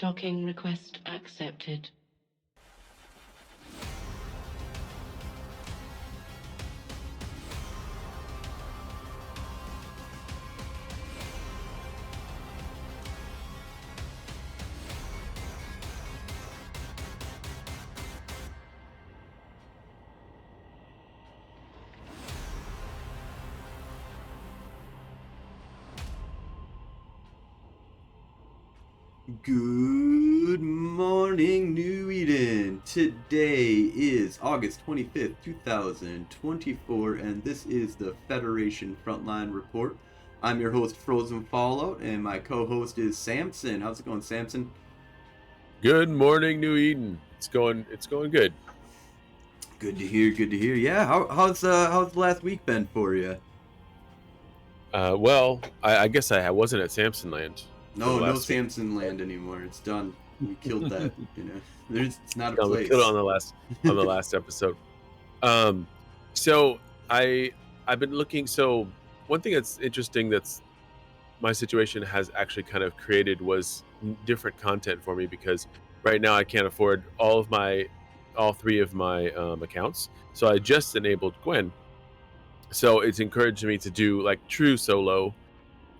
Docking request accepted. Good morning, New Eden. Today is August 25th, 2024, and this is the Federation Frontline Report. I'm your host, Frozen Fallout, and my co-host is Samson. How's it going, Samson? Good morning, New Eden. It's going good. Good to hear. Good to hear. Yeah. How's the last week been for you? Well, I guess I wasn't at Samson Land for the No last week. Samson Land anymore. It's done. We killed that. It's not a No, we place. killed it on the last episode. So I've been looking. So one thing that's interesting that's my situation has actually kind of created was different content for me, because right now I can't afford all three of my accounts. So I just enabled Gwen. So it's encouraged me to do like true solo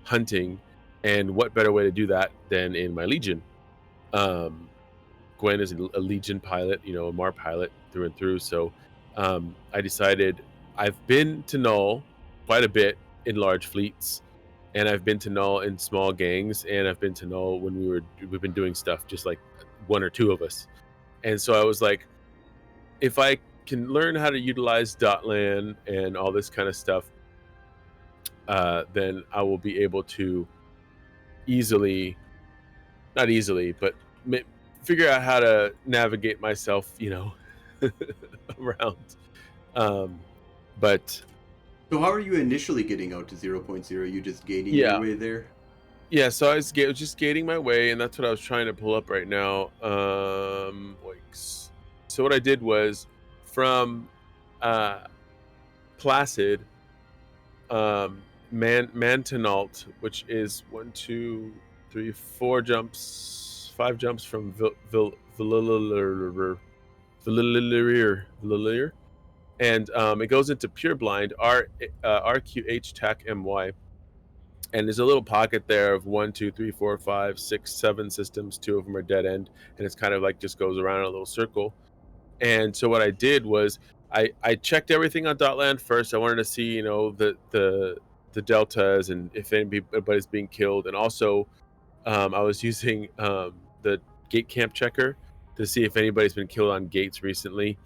hunting, and what better way to do that than in my Legion. Gwen is a Legion pilot, a Mar pilot through and through. So I decided I've been to Null quite a bit in large fleets, and I've been to Null in small gangs, and I've been to Null when we've been doing stuff just like one or two of us. And so I was like, if I can learn how to utilize Dotlan and all this kind of stuff, then I will be able to not easily, but figure out how to navigate myself, around. But So how are you initially getting out to 0.0? You just gating yeah, your way there? yeah. So I was just gating my way, and that's what I was trying to pull up right now. So what I did was from Placid, Mantenalt, which is 1, 2, 3, 4 jumps, 5 jumps from Villalier, and it goes into Pure Blind, RQH TAC MY, and there's a little pocket there of 1, 2, 3, 4, 5, 6, 7 systems. 2 of them are dead end, and it's kind of like just goes around in a little circle. And so what I did was I checked everything on Dotland first. I wanted to see, the deltas and if anybody's being killed, and also I was using the gate camp checker to see if anybody's been killed on gates recently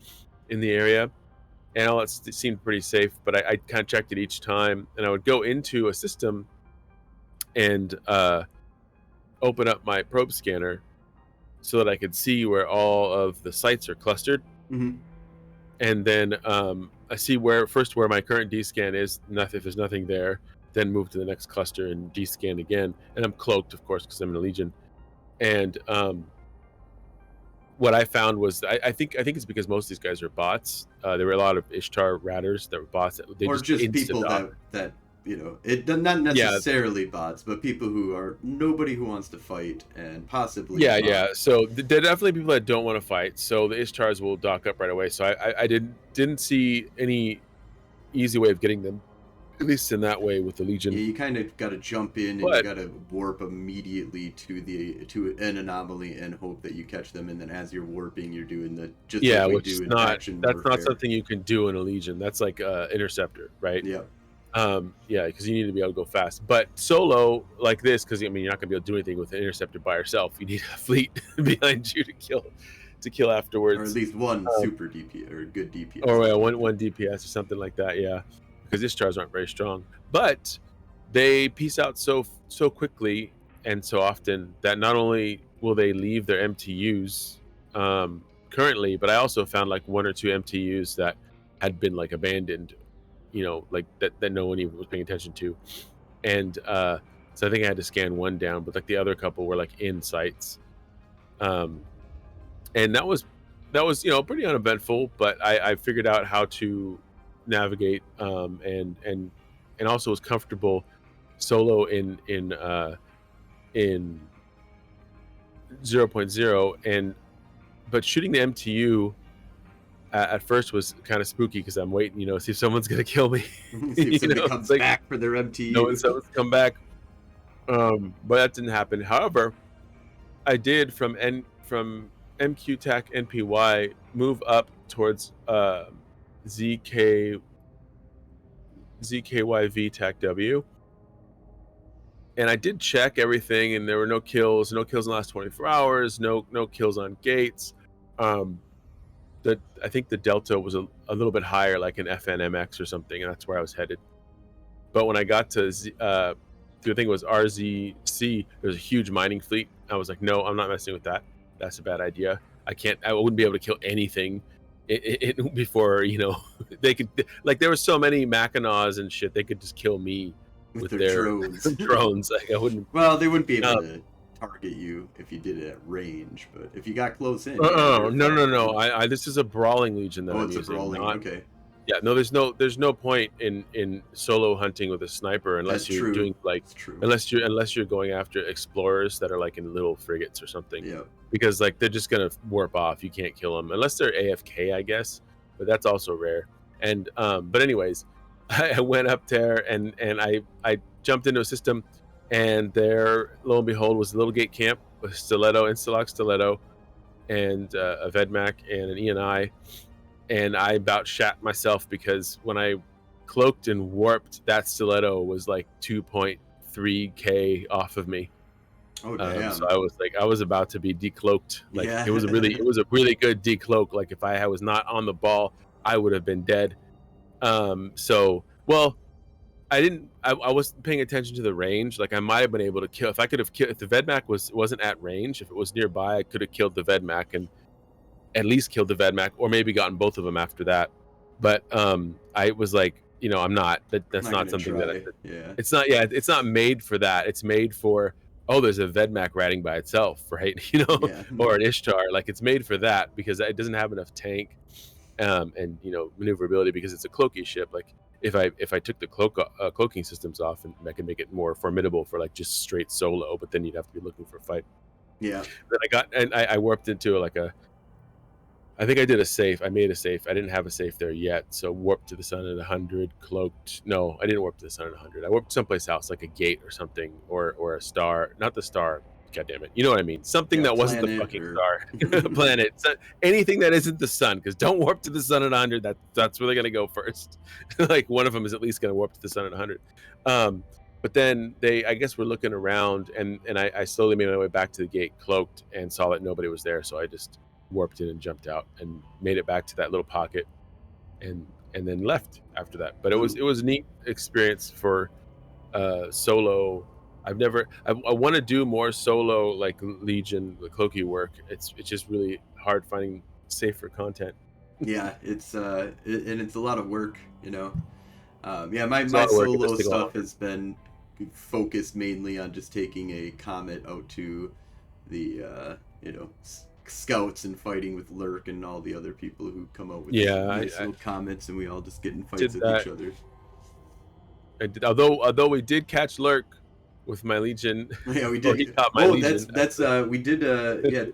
in the area, and all it seemed pretty safe. But I kind of checked it each time, and I would go into a system and open up my probe scanner so that I could see where all of the sites are clustered. Mm-hmm. And then I see where my current D-scan is. If there's nothing there, then move to the next cluster and D-scan again. And I'm cloaked, of course, because I'm in a Legion. And what I found was I think it's because most of these guys are bots. There were a lot of Ishtar ratters that were bots. They Or just people that it not necessarily bots, but people who are nobody who wants to fight and possibly yeah. So there are definitely people that don't want to fight. So the Ishtars will dock up right away. So I didn't see any easy way of getting them, at least in that way with the Legion. Yeah, you kind of got to jump in and you got to warp immediately to an anomaly and hope that you catch them. And then as you're warping, you're doing which is not something you can do in a Legion. That's like interceptor, right? Yeah. Because you need to be able to go fast. But solo like this, because you're not going to be able to do anything with an interceptor by yourself. You need a fleet behind you to kill afterwards, or at least one super DPS or good DPS, or one DPS or something like that. Yeah, because these stars aren't very strong, but they piece out so quickly and so often that not only will they leave their MTUs currently, but I also found like 1 or 2 MTUs that had been like abandoned, like that no one even was paying attention to. And so I think I had to scan one down, but like the other couple were like in sites. And that was pretty uneventful, but I figured out how to navigate and also was comfortable solo in 0.0, but shooting the MTU at first was kind of spooky because I'm waiting, see if someone's gonna kill me. See if somebody comes back for their MTU. No, someone's come back. But that didn't happen. However, I did from MQ TAC NPY move up towards ZKYV TAC W, and I did check everything, and there were no kills in the last 24 hours, no kills on gates. I think the delta was a little bit higher, like an FNMX or something, and that's where I was headed. But when I got to the thing was RZC, there's a huge mining fleet. I was like, no, I'm not messing with that. That's a bad idea. I wouldn't be able to kill anything before, they could, like, there were so many Mackinaws and shit, they could just kill me with their drones. Like, I wouldn't. Well, they wouldn't be able to target you if you did it at range, but if you got close in. No. This is a brawling legion that I'm using. It's a brawling. Okay. Yeah, no, there's no point in solo hunting with a sniper unless you're doing unless you're going after explorers that are like in little frigates or something. Yeah. Because like they're just gonna warp off. You can't kill them unless they're AFK, I guess, but that's also rare. And but anyways, I went up there and I jumped into a system, and there, lo and behold, was a little gate camp with Stiletto, Instalock Stiletto, and a Vedmak and an ENI. And I about shat myself because when I cloaked and warped, that Stiletto was like 2.3k off of me. Oh damn! So I was about to be decloaked. Like it was a really good decloak. Like if I was not on the ball, I would have been dead. So well, I wasn't paying attention to the range. Like I might have been able to kill if I could have killed if the Vedmak wasn't at range. If it was nearby, I could have killed the Vedmak and at least killed the Vedmak, or maybe gotten both of them after that. But I was like, I'm not. That's not something it's not. Yeah, it's not made for that. It's made for there's a Vedmak ratting by itself, right? Or an Ishtar. Like it's made for that because it doesn't have enough tank and maneuverability because it's a cloaky ship. Like if I took the cloaking systems off, and I could make it more formidable for like just straight solo, but then you'd have to be looking for a fight. Yeah. Then I warped into I think I did a safe. I made a safe. I didn't have a safe there yet. So warped to the sun at 100, cloaked. No, I didn't warp to the sun at 100. I warped someplace else, like a gate or something, or a star. Not the star. God damn it. You know what I mean? Something that wasn't the fucking star. Planet. Anything that isn't the sun, because don't warp to the sun at 100. That's where they're going to go first. Like one of them is at least going to warp to the sun at 100. But then I guess we're looking around, and I slowly made my way back to the gate, cloaked, and saw that nobody was there. So I just warped in and jumped out and made it back to that little pocket and then left after that. But it was a neat experience for solo. I want to do more solo, like Legion, the cloaky work. It's just really hard finding safer content. Yeah, it's and it's a lot of work, my solo stuff has been focused mainly on just taking a comet out to the scouts and fighting with Lurk and all the other people who come out with nice little comments, and we all just get in fights with each other. I did, although we did catch Lurk with my Legion. Yeah, we did. He caught my Legion. That's we did.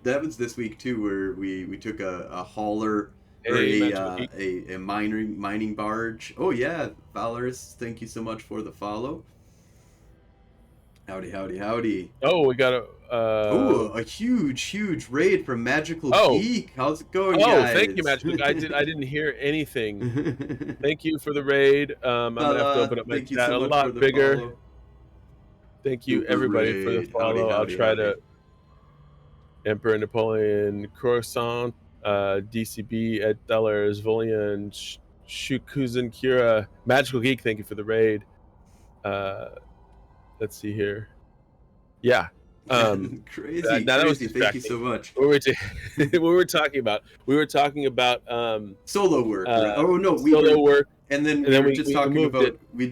That was this week too, where we took a hauler or a mining barge. Oh yeah, Valorous, thank you so much for the follow. Howdy. Oh, we got a huge raid from Magical Geek. How's it going, guys? Oh, thank you, Magical Geek. I didn't hear anything. Thank you for the raid. I'm gonna have to open up my chat a lot bigger. Follow. Thank you, everybody, for the follow. I'll try to. Emperor Napoleon, Croissant, DCB, Ed Thellers, Volian, Shukuzan Kira, Magical Geek. Thank you for the raid. Let's see here. Yeah. Crazy. Thank you so much. What were we talking about? We were talking about solo work. Work. And then we were just talking about we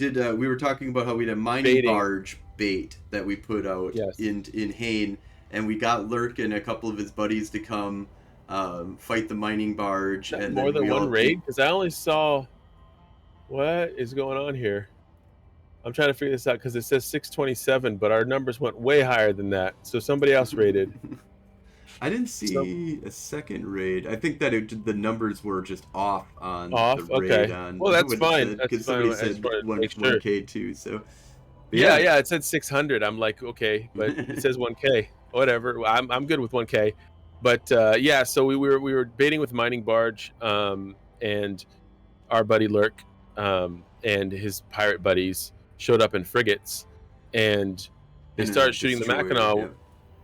were talking about how we had a mining barge bait that we put out in Hain, and we got Lurk and a couple of his buddies to come fight the mining barge. And more than one raid, because I only saw what is going on here. I'm trying to figure this out because it says 627, but our numbers went way higher than that. So somebody else raided. I didn't So see a second raid. I think that the numbers were just off on the off. raid Okay. on Well, that's what it fine. said, That's because fine. somebody I just said wanted to make one sure. K too. So but Yeah, yeah. yeah. It said 600. I'm like, okay, but it says 1K. Whatever. I'm good with 1K. But yeah, so we were baiting with mining barge, and our buddy Lurk, and his pirate buddies showed up in frigates, and they And a started shooting the destroyer. Mackinaw. Yep.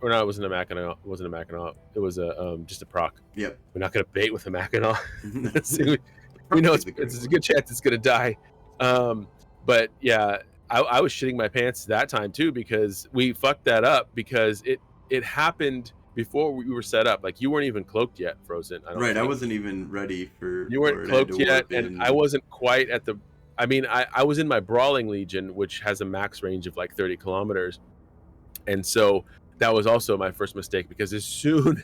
Or no, it wasn't a Mackinaw. It wasn't a Mackinaw. It was a just a proc. Yep. We're not gonna bait with a Mackinaw. Probably We know the correct it's a one. good chance it's gonna die. But yeah, I was shitting my pants that time too, because we fucked that up, because it happened before we were set up. Like, you weren't even cloaked yet, Frozen. I don't Right, I think wasn't even ready for you weren't it. I had to cloaked yet, warp and in. I wasn't quite at the. I mean, I was in my Brawling Legion, which has a max range of like 30 kilometers, and so that was also my first mistake, because as soon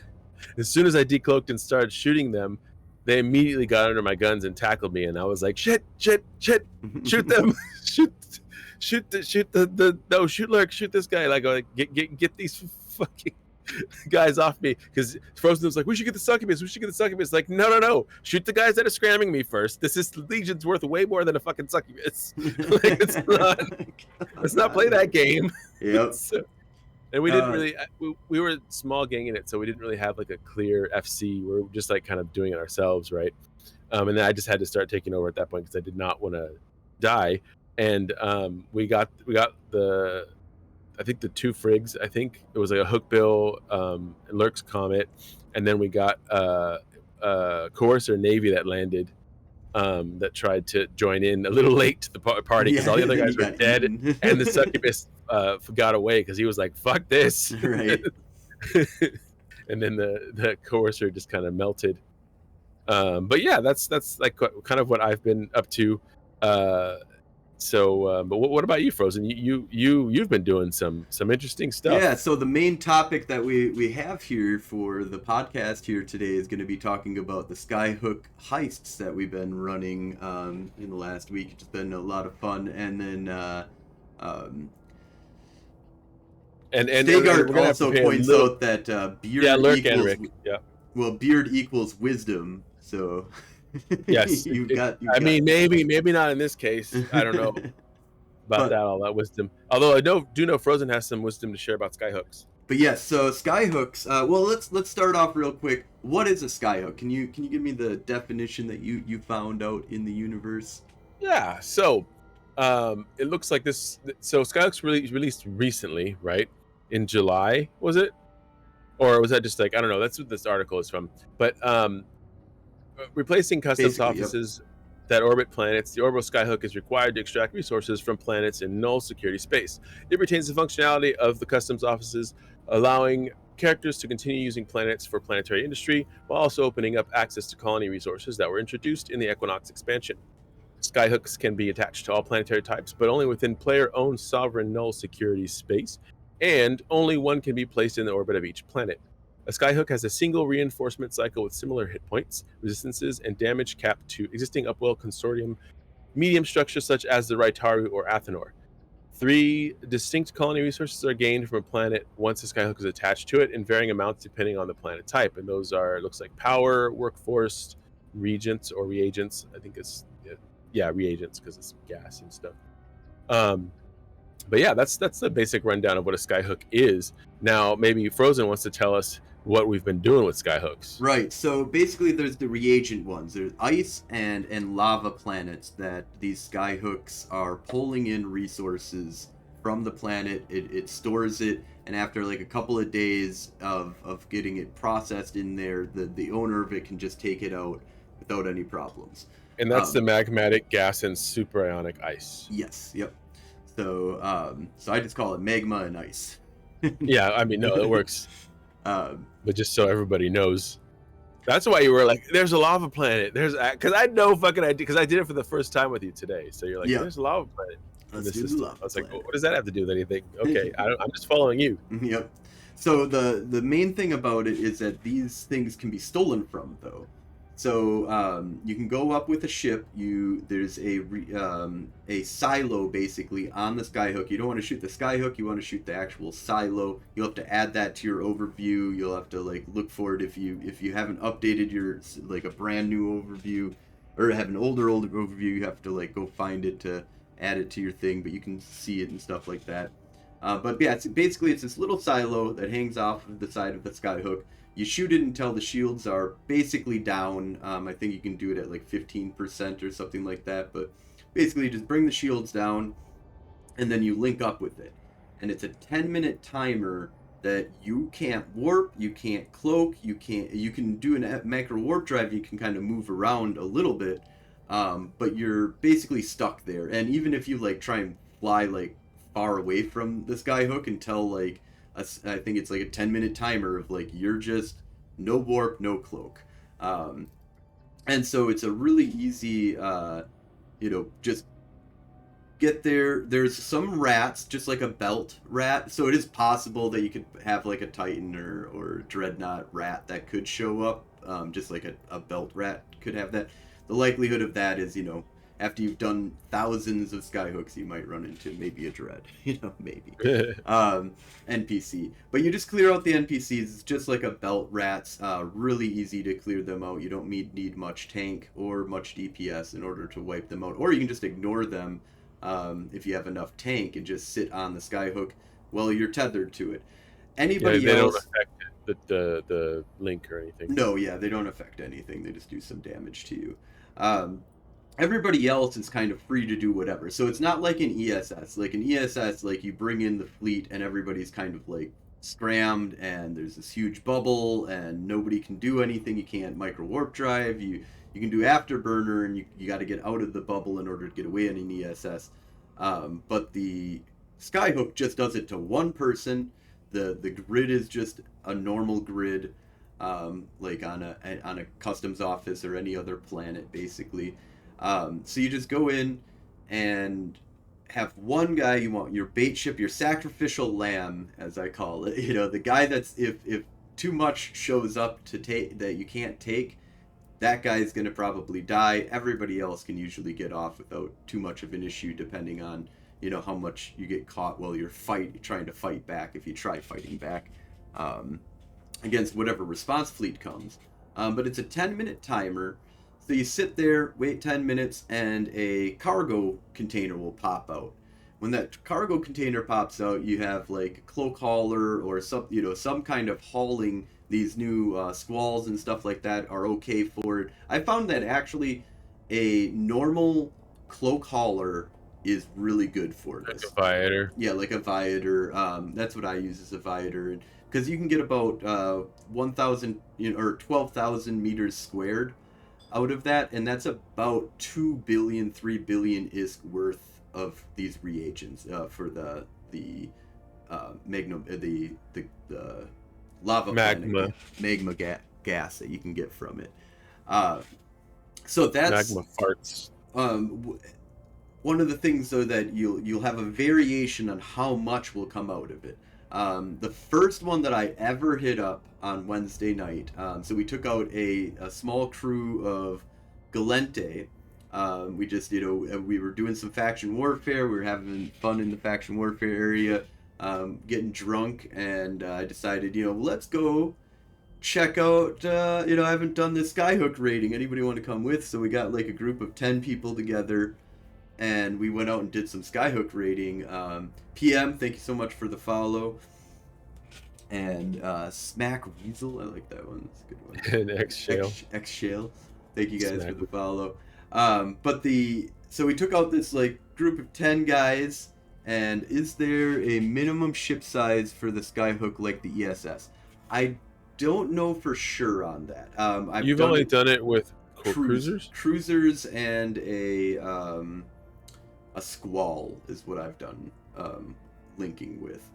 as I decloaked and started shooting them, they immediately got under my guns and tackled me, and I was like, shit, shoot them, shoot Lurk, shoot this guy, like get these fucking guys off me, because Frozen was like, we should get the succubus. Like, no, shoot the guys that are scramming me first. This Legion's worth way more than a fucking succubus. Like, let's not play that game. Yep. So, and we didn't really, we were small ganging it, so we didn't really have like a clear FC. We were just like kind of doing it ourselves, right? And then I just had to start taking over at that point, because I did not want to die. And we got the, I think the 2 frigs. I think it was like a Hookbill, Lurk's Comet, and then we got Coercer Navy that landed, that tried to join in a little late to the party, because all the other guys were dead, and the succubus got away because he was like, fuck this. Right. And then the Coercer just kind of melted. But yeah, that's like kind of what I've been up to. But what about you, Frozen? You've been doing some interesting stuff. Yeah, so the main topic that we have here for the podcast here today is going to be talking about the Skyhook Heists that we've been running in the last week. It's been a lot of fun. And then Stagard also points out that beard equals beard equals wisdom. So yes, maybe not in this case. I don't know about all that wisdom. Although I do know Frozen has some wisdom to share about skyhooks. But yes, so skyhooks. Well, let's start off real quick. What is a skyhook? Can you give me the definition that you found out in the universe? Yeah. So it looks like this. So Skyhooks released recently, right? In July, was it? Or was that just like, I don't know, that's what this article is from. But replacing customs offices that orbit planets, the orbital skyhook is required to extract resources from planets in null security space. It retains the functionality of the customs offices, allowing characters to continue using planets for planetary industry, while also opening up access to colony resources that were introduced in the Equinox expansion. Skyhooks can be attached to all planetary types, but only within player-owned sovereign null security space, and only one can be placed in the orbit of each planet. A Skyhook has a single reinforcement cycle with similar hit points, resistances, and damage capped to existing Upwell Consortium medium structures such as the Raitaru or Athenor. 3 distinct colony resources are gained from a planet once a Skyhook is attached to it, in varying amounts depending on the planet type. And those are, it looks like, power, workforce, regents or reagents. I think it's reagents, because it's gas and stuff. But yeah, that's the basic rundown of what a Skyhook is. Now, maybe Frozen wants to tell us what we've been doing with Skyhooks. Right. So basically, there's the reagent ones. There's ice and lava planets that these Skyhooks are pulling in resources from the planet. It stores it, and after like a couple of days of getting it processed in there, the owner of it can just take it out without any problems. And that's the magmatic gas and superionic ice. Yes. Yep. So I just call it magma and ice. Yeah, I mean, no, it works. But just so everybody knows, that's why you were like, "There's a lava planet." Because I had no fucking idea, because I did it for the first time with you today. So you're like, "There's a lava planet." Let's do the lava. I was like, well, "What does that have to do with anything?" Okay, I'm just following you. Yep. So the main thing about it is that these things can be stolen from, though. So you can go up with a ship. There's a silo basically on the Skyhook. You don't want to shoot the Skyhook. You want to shoot the actual silo. You'll have to add that to your overview. You'll have to like look for it if you haven't updated your like a brand new overview, or have an older overview. You have to like go find it to add it to your thing. But you can see it and stuff like that. But yeah, it's this little silo that hangs off of the side of the Skyhook. You shoot it until the shields are basically down. I think you can do it at like 15% or something like that. But basically, you just bring the shields down, and then you link up with it. And it's a 10-minute timer that you can't warp, you can't cloak, you can do a macro warp drive. You can kind of move around a little bit, but you're basically stuck there. And even if you like try and fly like far away from the Skyhook until like I think it's like a 10-minute timer of like you're just no warp, no cloak. And so it's a really easy, just get there. There's some rats, just like a belt rat. So it is possible that you could have like a Titan or Dreadnought rat that could show up. Just like a belt rat could have that. The likelihood of that is, after you've done thousands of Skyhooks, you might run into maybe a Dread, maybe. NPC. But you just clear out the NPCs. It's just like a belt rats. Really easy to clear them out. You don't need much tank or much DPS in order to wipe them out. Or you can just ignore them if you have enough tank and just sit on the Skyhook while you're tethered to it. Anybody they else... don't affect the link or anything. No, yeah, they don't affect anything. They just do some damage to you. Everybody else is kind of free to do whatever. So it's not like an ESS. Like an ESS, like you bring in the fleet and everybody's kind of like scrammed and there's this huge bubble and nobody can do anything. You can't micro warp drive. You can do afterburner and you got to get out of the bubble in order to get away in an ESS. But the Skyhook just does it to one person. The grid is just a normal grid, like on a customs office or any other planet, basically. So you just go in and have one guy. You want your bait ship, your sacrificial lamb, as I call it. The guy that's if too much shows up to take that you can't take, that guy's gonna probably die. Everybody else can usually get off without too much of an issue, depending on how much you get caught while you're trying to fight back. If you try fighting back against whatever response fleet comes, but it's a 10-minute timer. So you sit there, wait 10 minutes, and a cargo container will pop out. When that cargo container pops out, you have like a cloak hauler or some kind of hauling. These new squalls and stuff like that are okay for it. I found that actually a normal cloak hauler is really good for this. Like a Viator. Yeah, like a Viator. That's what I use as a Viator, because you can get about 1,000 or 12,000 meters squared out of that, and that's about 2 billion, 3 billion ISK worth of these reagents for the lava magma gas that you can get from it. So that's magma farts. One of the things, though, that you'll have a variation on how much will come out of it. The first one that I ever hit up on Wednesday night, so we took out a small crew of Galente. We just, we were doing some faction warfare. We were having fun in the faction warfare area, getting drunk, and I decided, let's go check out, I haven't done this Skyhook raiding. Anybody want to come with? So we got like a group of 10 people together, and we went out and did some Skyhook raiding. PM, thank you so much for the follow. And Smack Weasel, I like that one. That's a good one. And X-Shale. X-Shale. Thank you guys for the follow. So we took out this like group of 10 guys, and is there a minimum ship size for the Skyhook like the ESS? I don't know for sure on that. You've only done it with cruisers? Cruisers and a squall is what I've done linking with,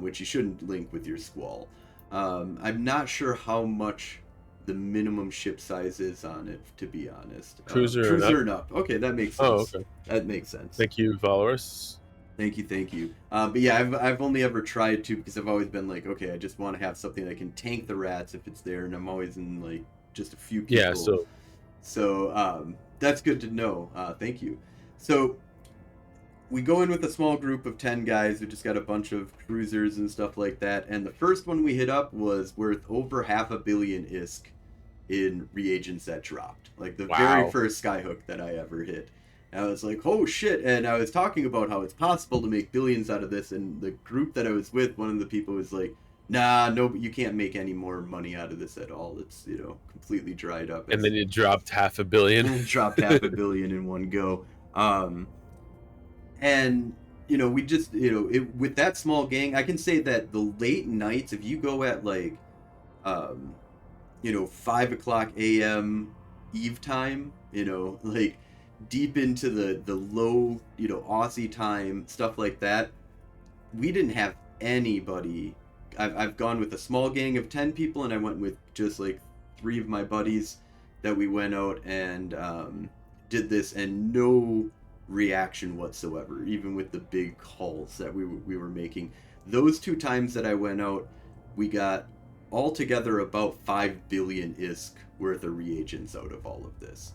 which you shouldn't link with your squall. I'm not sure how much the minimum ship size is on it, to be honest. Cruiser and up. Okay, that makes sense. Oh, okay. That makes sense. Thank you, followers. Thank you. But yeah, I've only ever tried to, because I've always been like, okay, I just want to have something that can tank the rats if it's there, and I'm always in like just a few Yeah, people. So that's good to know. Thank you. So we go in with a small group of 10 guys who just got a bunch of cruisers and stuff like that. And the first one we hit up was worth over 500,000,000 ISK in reagents that dropped. Like the very wow. first Skyhook that I ever hit. And I was like, oh shit. And I was talking about how it's possible to make billions out of this. And the group that I was with, one of the people was like, nah, no, you can't make any more money out of this at all. It's, completely dried up. And then it dropped 500,000,000. It dropped 500,000,000 in one go. And we just with that small gang, I can say that the late nights, if you go at like 5 o'clock a.m. eve time, like deep into the low Aussie time, stuff like that, we didn't have anybody. I've gone with a small gang of 10 people, and I went with just like 3 of my buddies that we went out and did this, and no reaction whatsoever, even with the big hauls that we were making. Those 2 times that I went out, we got altogether about 5 billion ISK worth of reagents out of all of this.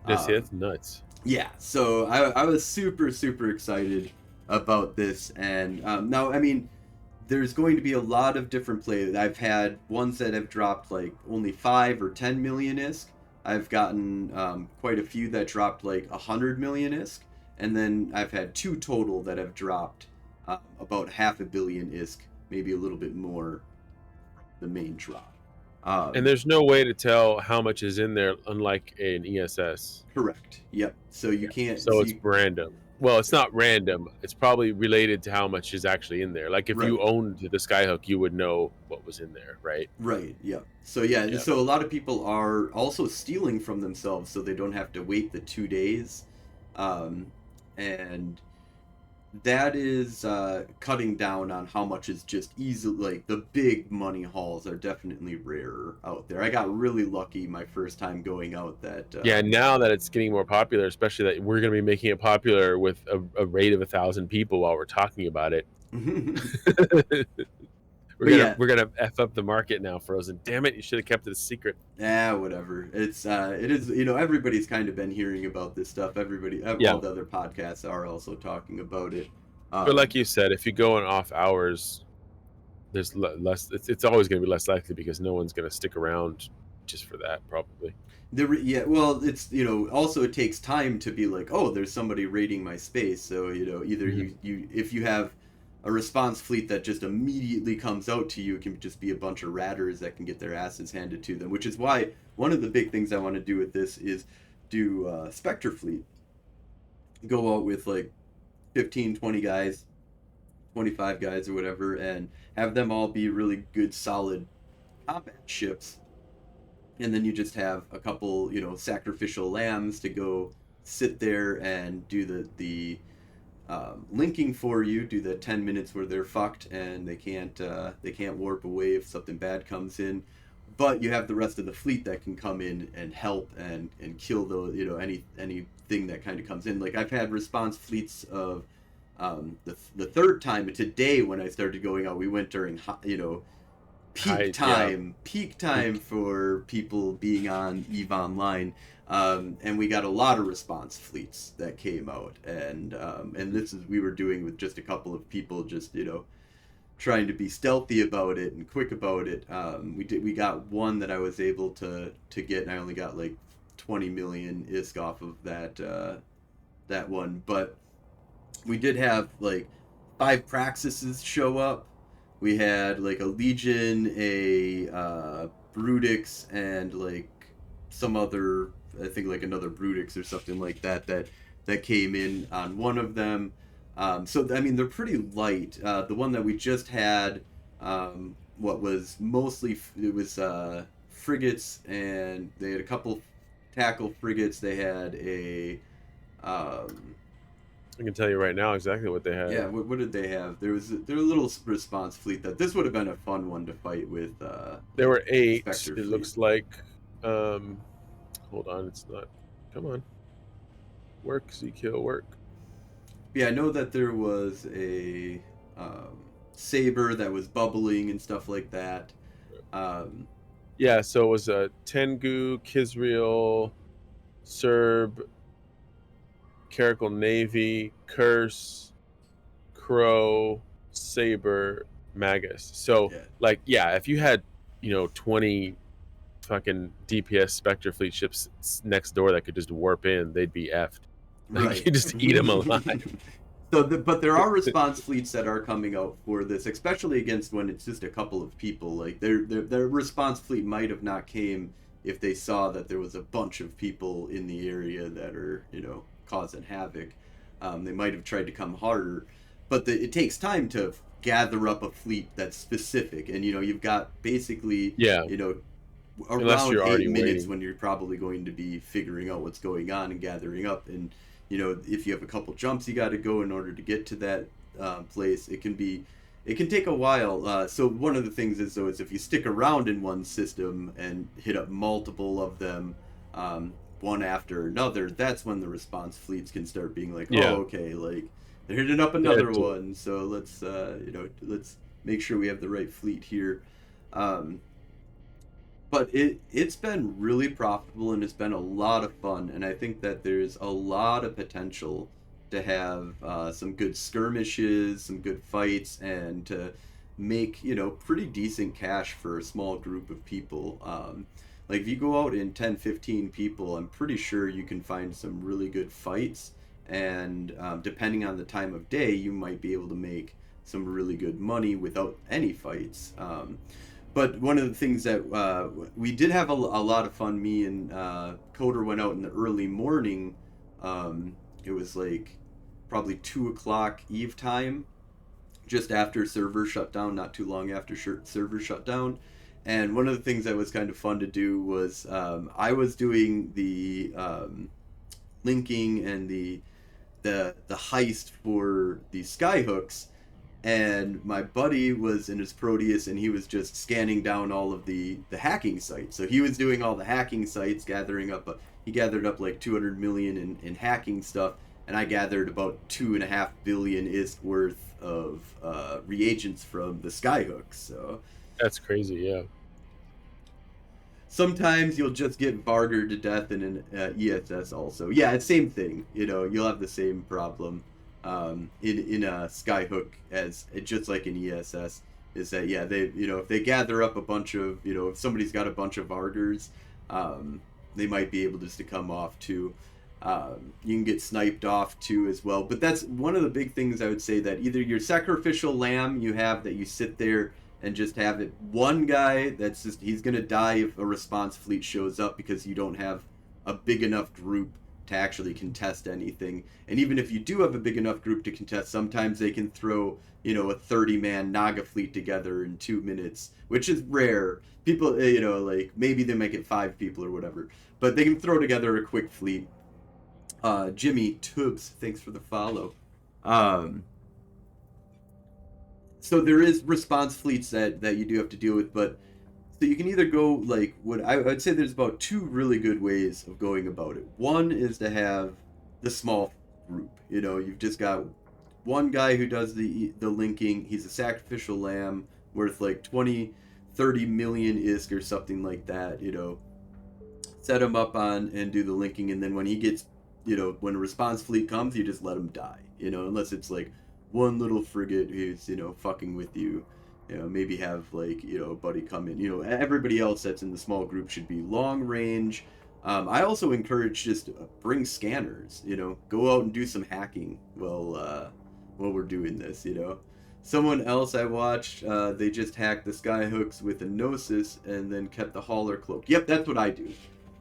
That's nuts. Yeah, so I was super, super excited about this. And now, I mean, there's going to be a lot of different plays. I've had ones that have dropped like only 5 or 10 million ISK. I've gotten quite a few that dropped like 100 million ISK. And then I've had 2 total that have dropped about 500 million ISK, maybe a little bit more, the main drop. And there's no way to tell how much is in there, unlike an ESS. Correct. Yep. So you can't. So it's random. Well, it's not random. It's probably related to how much is actually in there. Like if you owned the Skyhook, you would know what was in there, right? Right. Yeah. So so a lot of people are also stealing from themselves, so they don't have to wait the 2 days, and that is cutting down on how much is just easily, like the big money hauls are definitely rarer out there. I got really lucky my first time going out that yeah, now that it's getting more popular, especially that we're going to be making it popular with a rate of 1,000 people while we're talking about it. We're gonna F up the market now, Frozen. Damn it, you should have kept it a secret. Whatever. It is everybody's kind of been hearing about this stuff. Everybody, all the other podcasts are also talking about it. But like you said, if you go in off hours, there's less. It's always going to be less likely because no one's going to stick around just for that, probably. Well, it's also it takes time to be like, oh, there's somebody raiding my space. So either you if you have a response fleet that just immediately comes out to you, it can just be a bunch of ratters that can get their asses handed to them, which is why one of the big things I want to do with this is do Spectre fleet. Go out with like 15, 20 guys, 25 guys or whatever, and have them all be really good, solid combat ships. And then you just have a couple, sacrificial lambs to go sit there and do the linking for you, do the 10 minutes where they're fucked and they can't warp away if something bad comes in, but you have the rest of the fleet that can come in and help and kill anything that kind of comes in. Like I've had response fleets of the third time today when I started going out, we went during peak time for people being on EVE Online. And we got a lot of response fleets that came out, and we were doing with just a couple of people, just trying to be stealthy about it and quick about it. We got one that I was able to get, and I only got like 20 million ISK off of that one, but we did have like 5 Praxises show up. We had like a Legion, a Brutix, and like some other, I think like another Brutix or something like that came in on one of them. So I mean they're pretty light. The one that we just had, what was mostly it was frigates, and they had a couple tackle frigates. They had a I can tell you right now exactly what they had. Yeah, what did they have? There was a little response fleet that this would have been a fun one to fight with. There were 8. Spectre It fleet. Looks like. Hold on, it's not. Come on. Work, Zkill, work. Yeah, I know that there was a saber that was bubbling and stuff like that. Yeah, so it was Tengu, Kizriel, Serb, Caracal Navy, Curse, Crow, Saber, Magus. So Yeah. like, yeah, if you had 20 fucking DPS Spectre fleet ships next door that could just warp in, they'd be effed. Like Right. you just eat them alive. But there are response fleets that are coming out for this, especially against when it's just a couple of people. Like their response fleet might have not came if they saw that there was a bunch of people in the area that are causing havoc. They might have tried to come harder, but it takes time to gather up a fleet that's specific, and you've got basically Yeah, unless around you're eight already minutes waiting. when you're probably going to be figuring out what's going on and gathering up. And if you have a couple jumps you got to go in order to get to that place, it can take a while. So one of the things is though is if you stick around in one system and hit up multiple of them, one after another, that's when the response fleets can start being like, oh Yeah, okay, like they're hitting up yeah, another one, so let's make sure we have the right fleet here. um, but it's been really profitable and it's been a lot of fun, and I think that there's a lot of potential to have some good skirmishes, some good fights, and to make pretty decent cash for a small group of people. Like if you go out in 10, 15 people, I'm pretty sure you can find some really good fights, and depending on the time of day you might be able to make some really good money without any fights. But one of the things that we did have a lot of fun. Me and Coder went out in the early morning. It was like probably 2 o'clock Eve time, just after server shut down, not too long after server shut down. And one of the things that was kind of fun to do was I was doing the linking and the heist for the skyhooks, and my buddy was in his Proteus and he was just scanning down all of the hacking sites. So he was doing all the hacking sites, gathering up he gathered up like 200 million in hacking stuff, and I gathered about 2.5 billion is worth of reagents from the Skyhooks. So that's crazy. Yeah, sometimes you'll just get bargered to death in an ESS also. Yeah, it's same thing. You'll have the same problem in a Skyhook as just like an ESS. Is that yeah, they if they gather up a bunch of if somebody's got a bunch of vargers, they might be able just to come off too. You can get sniped off too as well. But that's one of the big things I would say, that either your sacrificial lamb you have that you sit there and just have it one guy that's just he's gonna die if a response fleet shows up, because you don't have a big enough group to actually contest anything. And even if you do have a big enough group to contest, sometimes they can throw a 30-man Naga fleet together in 2 minutes, which is rare. People like maybe they make it 5 people or whatever, but they can throw together a quick fleet. Jimmy Tubbs, thanks for the follow. Um, so there is response fleets that you do have to deal with, but so you can either go like what I'd say there's about two really good ways of going about it. One is to have the small group. You've just got one guy who does the linking. He's a sacrificial lamb worth like 20, 30 million ISK or something like that. Set him up on and do the linking, and then when he gets when a response fleet comes, you just let him die. Unless it's like one little frigate who's fucking with you. Maybe have like a buddy come in. Everybody else that's in the small group should be long range. I also encourage just bring scanners. Go out and do some hacking while we're doing this. Someone else I watched, they just hacked the skyhooks with a gnosis and then kept the hauler cloak. Yep, that's what I do.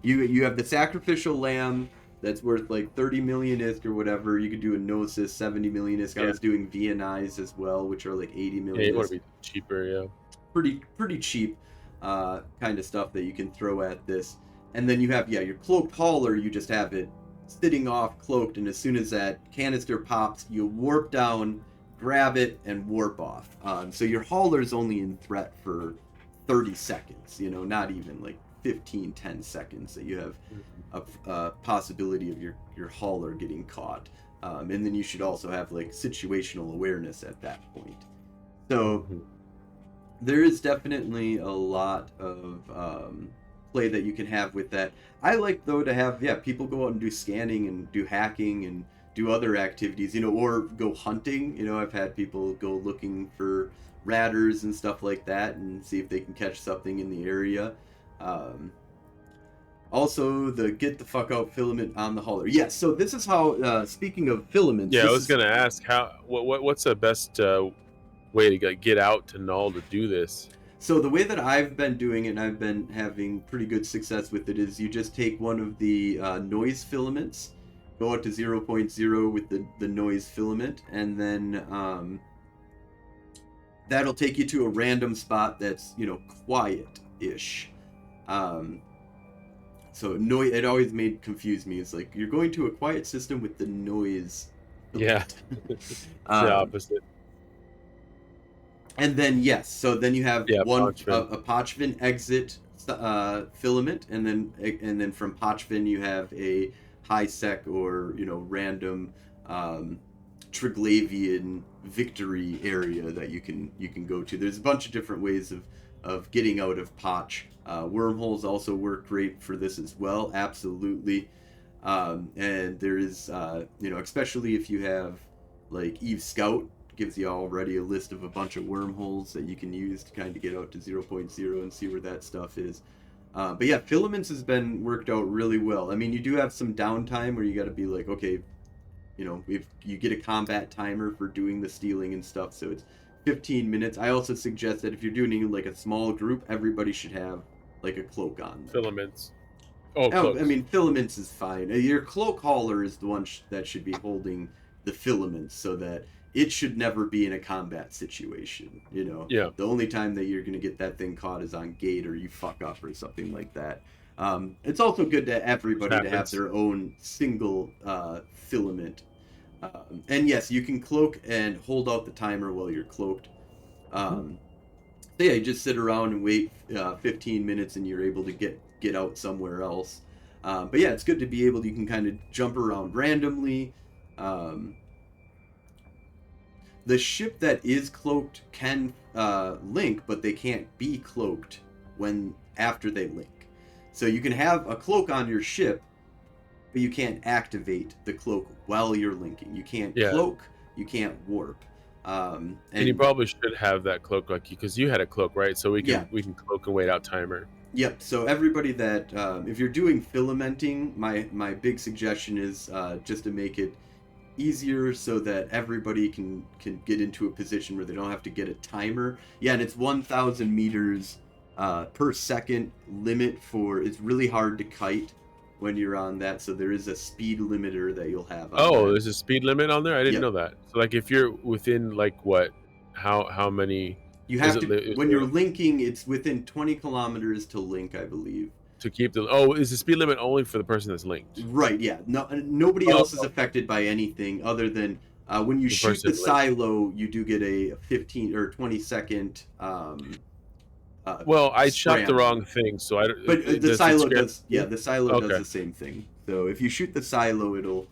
You have the sacrificial lamb that's worth like 30 million ISK or whatever. You could do a gnosis 70 million ISK. I was doing VNIs as well, which are like 80 million. Yeah, you want to be cheaper. Yeah, pretty cheap kind of stuff that you can throw at this. And then you have your cloaked hauler. You just have it sitting off cloaked, and as soon as that canister pops, you warp down, grab it, and warp off. So your hauler's only in threat for 30 seconds. Not even like 10 seconds that you have a possibility of your hauler getting caught. And then you should also have like situational awareness at that point. So there is definitely a lot of play that you can have with that. I like though to have people go out and do scanning and do hacking and do other activities, or go hunting. I've had people go looking for ratters and stuff like that and see if they can catch something in the area. Um, Also, the get the fuck out filament on the hauler. Yes, so this is how. Speaking of filaments, Yeah, I this was is gonna ask what's the best way to get out to null to do this. so the way that I've been doing it, and I've been having pretty good success with it, is you just take one of the noise filaments, go out to 0.0 with the noise filament, and then that'll take you to a random spot that's quiet-ish. Um, so it always confuse me. It's like you're going to a quiet system with the noise Yeah, filament. it's the opposite. And then so then you have Yeah, one Parchment. a Pochvin exit filament, and then from Pochvin you have a high sec or random Triglavian victory area that you can go to. There's a bunch of different ways of getting out of Poch. Wormholes also work great for this as well, absolutely. And there is especially if you have like Eve Scout, gives you already a list of a bunch of wormholes that you can use to kind of get out to 0.0 and see where that stuff is. But yeah, filaments has been worked out really well. I mean, you do have some downtime where you got to be like, okay, if you get a combat timer for doing the stealing and stuff, so it's 15 minutes. I also suggest that if you're doing like a small group, everybody should have like a cloak on them. Filaments. Oh, I cloaks. mean, filaments is fine. Your cloak hauler is the one that should be holding the filaments, so that it should never be in a combat situation. Yeah. The only time that you're gonna get that thing caught is on gate or you fuck up or something like that. It's also good to everybody to have their own single filament. And yes, you can cloak and hold out the timer while you're cloaked. So yeah, you just sit around and wait 15 minutes, and you're able to get out somewhere else. But yeah, it's good to be able to, you can kind of jump around randomly. The ship that is cloaked can link, but they can't be cloaked after they link. So you can have a cloak on your ship, but you can't activate the cloak while you're linking. You can't cloak, you can't warp. And you probably should have that cloak, like, because you had a cloak, right? So we can cloak and wait out timer. Yep. So everybody that if you're doing filamenting, my big suggestion is just to make it easier so that everybody can get into a position where they don't have to get a timer. Yeah, and it's 1,000 meters per second limit for. It's really hard to kite when you're on that, so there is a speed limiter that you'll have. There's a speed limit on there. I didn't know that. So like, if you're within like what, how many? You have to when you're linking. It's within 20 kilometers to link, I believe. To keep is the speed limit only for the person that's linked? Right. Yeah. No, nobody else is affected by anything other than when you shoot the silo, you do get a 15 or 20 second. Well, I shot the wrong thing, so I don't. But the silo does. Yeah, the silo does the same thing. So if you shoot the silo, it'll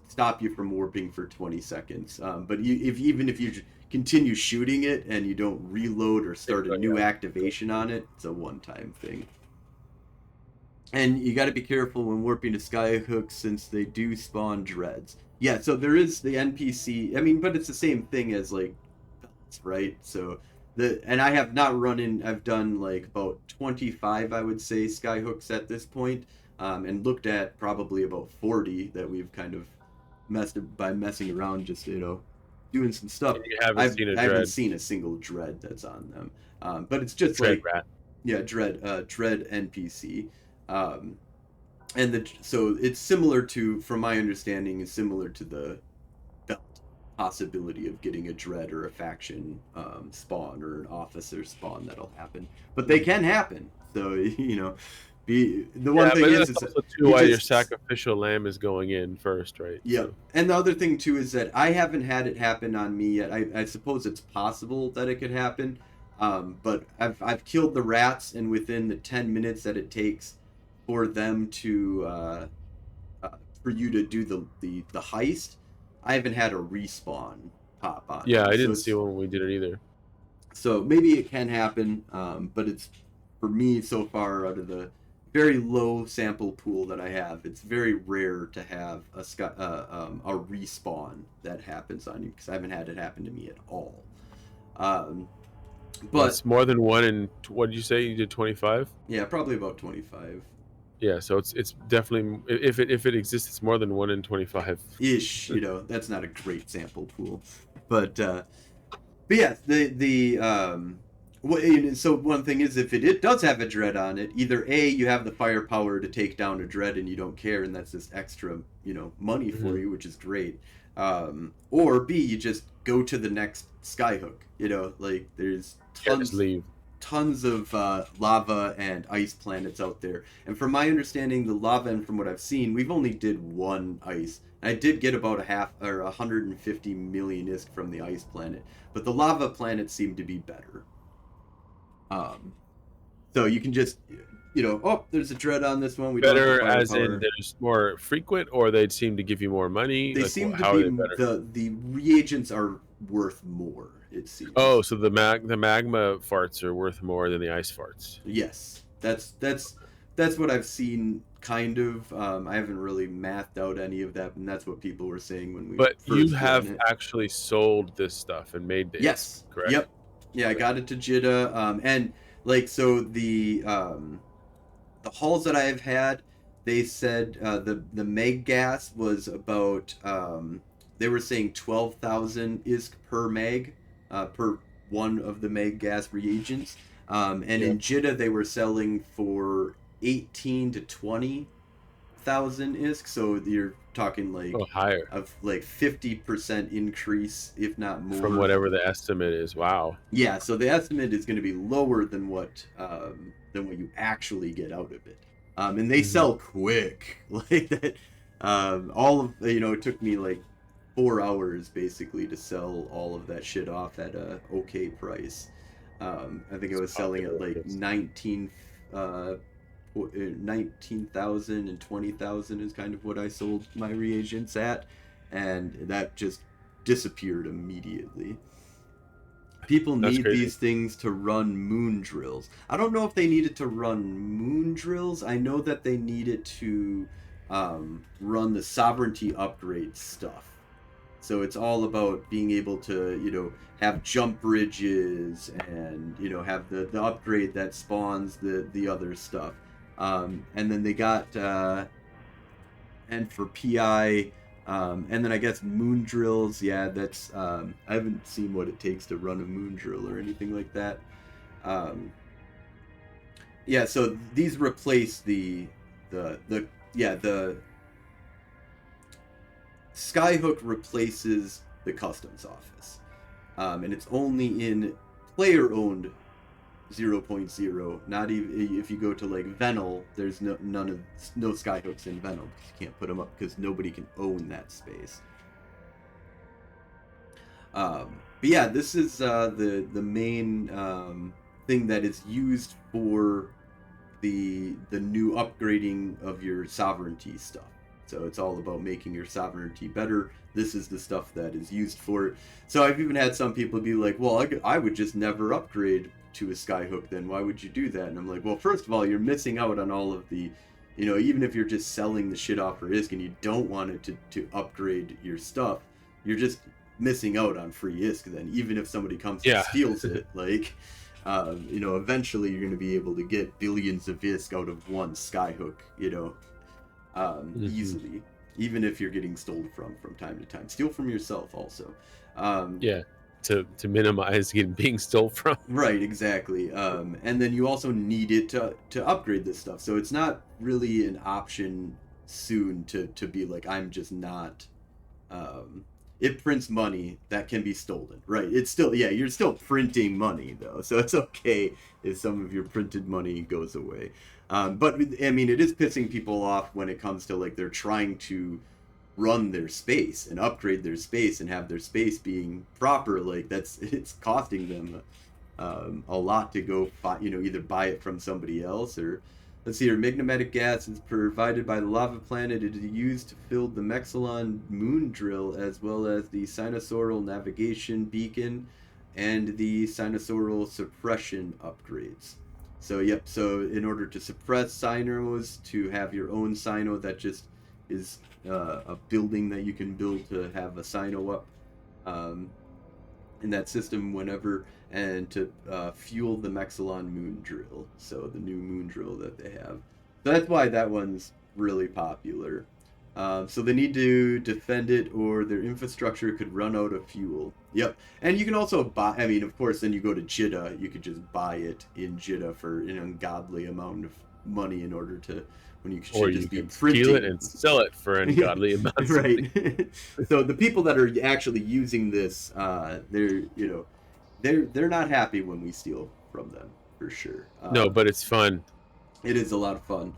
stop you from warping for 20 seconds. But even if you continue shooting it and you don't reload or start a new activation on it, it's a one-time thing. And you got to be careful when warping to Skyhook, since they do spawn dreads. Yeah, so there is the NPC. I mean, but it's the same thing as like, right? So and I have not run in. I've done like about 25, I would say, Skyhooks at this point, and looked at probably about 40 that we've kind of messing around, just doing some stuff. I haven't seen a single dread that's on them. But it's just dread like rat. Yeah, dread NPC. So it's similar to, from my understanding, is similar to the belt possibility of getting a dread or a faction spawn or an officer spawn that'll happen. But they can happen. So the one thing is also too why your sacrificial lamb is going in first, right? Yeah, so. And the other thing too is that I haven't had it happen on me yet. I suppose it's possible that it could happen, but I've killed the rats, and within the 10 minutes that it takes for them to for you to do the heist, I haven't had a respawn pop on. Yeah, I didn't see when we did it either. So maybe it can happen, but it's, for me so far, out of the very low sample pool that I have, it's very rare to have a respawn that happens on you, because I haven't had it happen to me at all. Um, but That's more than one in, what did you say? You did 25? yeah, probably about 25 Yeah, so it's definitely, if it exists, it's more than 1 in 25. ish. That's not a great sample pool, but yeah, so one thing is, if it does have a dread on it, either A, you have the firepower to take down a dread and you don't care, and that's just extra, money for Mhm. you, which is great. Or B, you just go to the next Skyhook. Like, there's Yeah, just tons leave. tons of lava and ice planets out there. And from my understanding, the lava, and from what I've seen, we've only did one ice. I did get about a half or 150 million ISK from the ice planet, but the lava planets seem to be better. Um, so you can just, oh, there's a dread on this one. We don't have the Better as in firepower. there's more frequent, or they seem to give you more money? They Like, seem to how are be, they better? the reagents are worth more. It Oh, seems. so the magma farts are worth more than the ice farts. Yes, that's what I've seen. Kind of. I haven't really mathed out any of that, and that's what people were saying when we But you first ran have it. actually sold this stuff and made the ISK, Yes. correct? Yep. Yeah, I Okay. got it to Jidda, and like, so the hauls that I have had, they said the meg gas was about, they were saying 12,000 ISK per meg, per one of the meg gas reagents. And Yeah. in Jidda they were selling for 18 to 20,000 ISK, so you're talking Oh, like higher of like 50% increase, if not from more. whatever the estimate is. Wow. Yeah, so the estimate is going to be lower than what you actually get out of it, and they Hmm. sell quick like that. All of it took me like 4 hours basically to sell all of that shit off at a okay price. I think I It's was selling popular, at I like guess. 19,000 and 20,000 is kind of what I sold my reagents at, and that just disappeared immediately. People That's need crazy. these things to run moon drills. I don't know if they need it to run moon drills. I know that they need it to run the sovereignty upgrade stuff. So it's all about being able to, have jump bridges, and, have the upgrade that spawns the other stuff. And then they got, and for PI, and then I guess moon drills. Yeah, that's, I haven't seen what it takes to run a moon drill or anything like that. Um, yeah, so these replace the yeah, the Skyhook replaces the customs office, and it's only in player owned 0.0. Not even if you go to like Venal, there's no Skyhooks in Venal, because you can't put them up because nobody can own that space. But yeah, this is the main thing that is used for the new upgrading of your sovereignty stuff. So it's all about making your sovereignty better. This is the stuff that is used for it. So I've even had some people be like, "Well, I would just never upgrade to a Skyhook. Then why would you do that?" And I'm like, "Well, first of all, you're missing out on all of the, even if you're just selling the shit off for ISK and you don't want it to upgrade your stuff, you're just missing out on free ISK. Then even if somebody comes and Yeah. steals it, like." Eventually you're going to be able to get billions of ISK out of one Skyhook, Hmm. easily, even if you're getting stolen from time to time. Steal from yourself also. Um, Yeah. To minimize getting being stole from. right, exactly. And then you also need it to upgrade this stuff. So it's not really an option soon to be like, I'm just not. Um, it prints money that can be stolen, right? It's still, yeah, you're still printing money though, so it's okay if some of your printed money goes away. But I mean, it is pissing people off when it comes to like they're trying to run their space and upgrade their space and have their space being proper. Like, it's costing them a lot to go either buy it from somebody else, or let's see here. Magmatic gas is provided by the lava planet. It is used to fill the Mexilon moon drill, as well as the sinusoidal navigation beacon and the sinosaural suppression upgrades. So yep, so in order to suppress sinos, to have your own sino that just is a building that you can build to have a sino up um, in that system whenever, and to fuel the Mexilon moon drill, so the new moon drill that they have. So that's why that one's really popular. So they need to defend it, or their infrastructure could run out of fuel. Yep, and you can also buy. I mean, of course, then you go to Jeddah. You could just buy it in Jeddah for an ungodly amount of money in order to, when you should Or just you be can printing steal it and sell it for ungodly amounts. right. So the people that are actually using this, they're not happy when we steal from them, for sure. No, but it's fun. It is a lot of fun.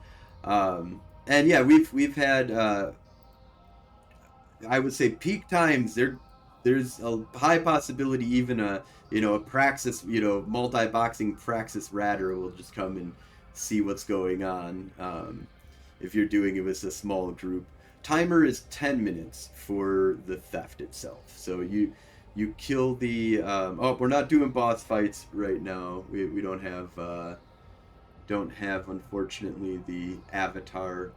And yeah, we've had I would say peak times. There's a high possibility even a praxis, multi-boxing praxis radder will just come and see what's going on. If you're doing it with a small group, timer is 10 minutes for the theft itself. So you kill the we're not doing boss fights right now. We don't have unfortunately the avatar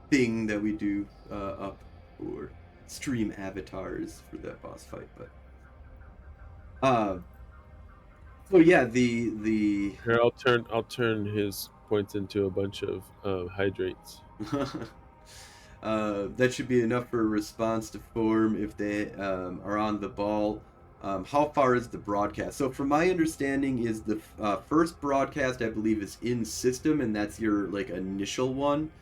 thing that we do up, or stream avatars for that boss fight, but so yeah, the Here, I'll turn his points into a bunch of hydrates. that should be enough for a response to form if they are on the ball. How far is the broadcast? So from my understanding is the first broadcast, I believe, is in system, and that's your like initial one.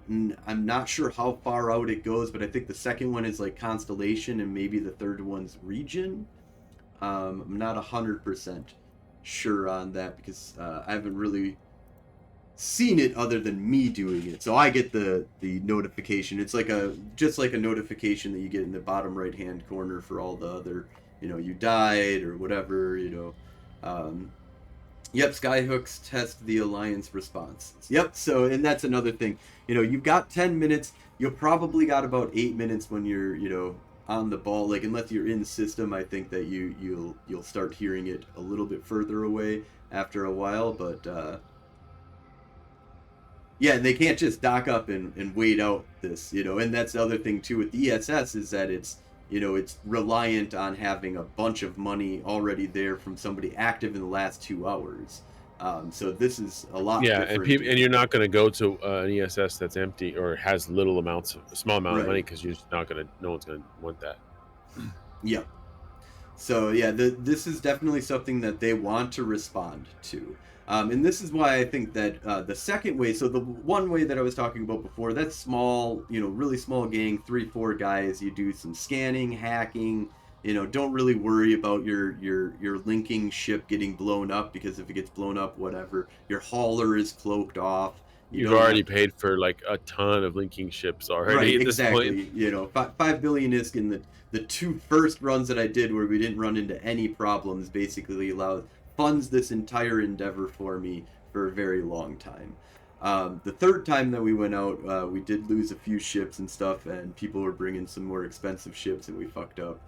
I'm not sure how far out it goes, but I think the second one is like constellation, and maybe the third one's region. I'm not 100% sure on that, because I haven't really seen it other than me doing it. So I get the notification. It's like just like a notification that you get in the bottom right hand corner for all the other, you died or whatever, Yep, Skyhooks test the Alliance responses. Yep, so, and that's another thing. You've got 10 minutes. You'll probably got about 8 minutes when you're, on the ball. Like, unless you're in system, I think that you'll start hearing it a little bit further away after a while. But, yeah, and they can't just dock up and wait out this, And that's the other thing, too, with the ESS is that it's reliant on having a bunch of money already there from somebody active in the last 2 hours. So this is a lot different. And you're not going to go to an ESS that's empty or has a small amount of money, because you're just not going to, no one's going to want that. Yeah. So yeah, this is definitely something that they want to respond to. And this is why I think that the second way, so the one way that I was talking about before, that's small, really small gang, 3-4 guys. You do some scanning, hacking, don't really worry about your linking ship getting blown up, because if it gets blown up, whatever, your hauler is cloaked off. You've already paid for like a ton of linking ships already, right, at exactly. this point. 5 billion ISK in the 2 first runs that I did where we didn't run into any problems basically funds this entire endeavor for me for a very long time. The third time that we went out, we did lose a few ships and stuff, and people were bringing some more expensive ships, and we fucked up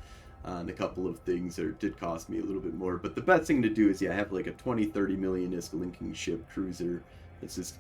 on a couple of things that did cost me a little bit more. But the best thing to do is, have like a 20-30 million ISK linking ship cruiser. It's just,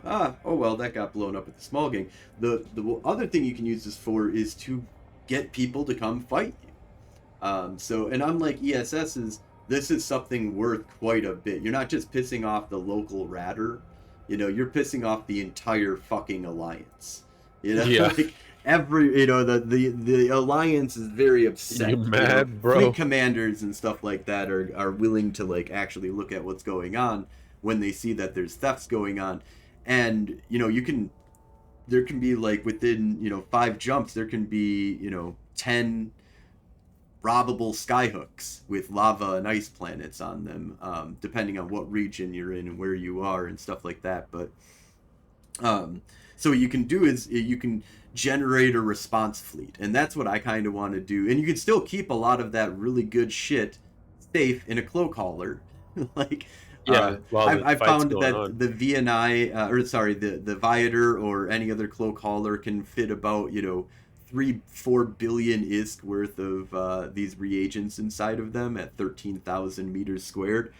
oh well, that got blown up with the small gang. The other thing you can use this for is to get people to come fight you. So, and unlike ESS's, this is something worth quite a bit. You're not just pissing off the local radder, you're pissing off the entire fucking alliance. Yeah. Like every, the alliance is very upset. You mad, bro? Fleet commanders and stuff like that are willing to like actually look at what's going on when they see that there's thefts going on. And, there can be like within, 5 jumps, there can be, 10 robbable skyhooks with lava and ice planets on them, depending on what region you're in and where you are and stuff like that. But so what you can do is you can generate a response fleet, and that's what I kind of want to do. And you can still keep a lot of that really good shit safe in a cloak hauler. Like, I found that the VNI, the Viator or any other cloak hauler can fit about, 4 billion ISK worth of these reagents inside of them at 13,000 meters squared.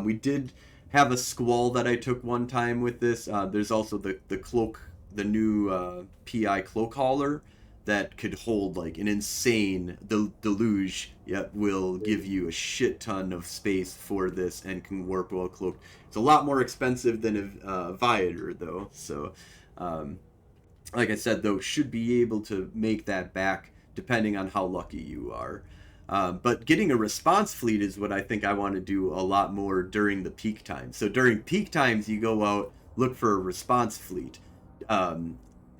We did have a squall that I took one time with this. There's also the cloak, the new PI cloak hauler that could hold like an insane deluge, yet will give you a shit ton of space for this and can warp while cloaked. It's a lot more expensive than a Viator though, so like I said though, should be able to make that back depending on how lucky you are. But getting a response fleet is what I think I want to do a lot more during the peak times. So during peak times, you go out, look for a response fleet.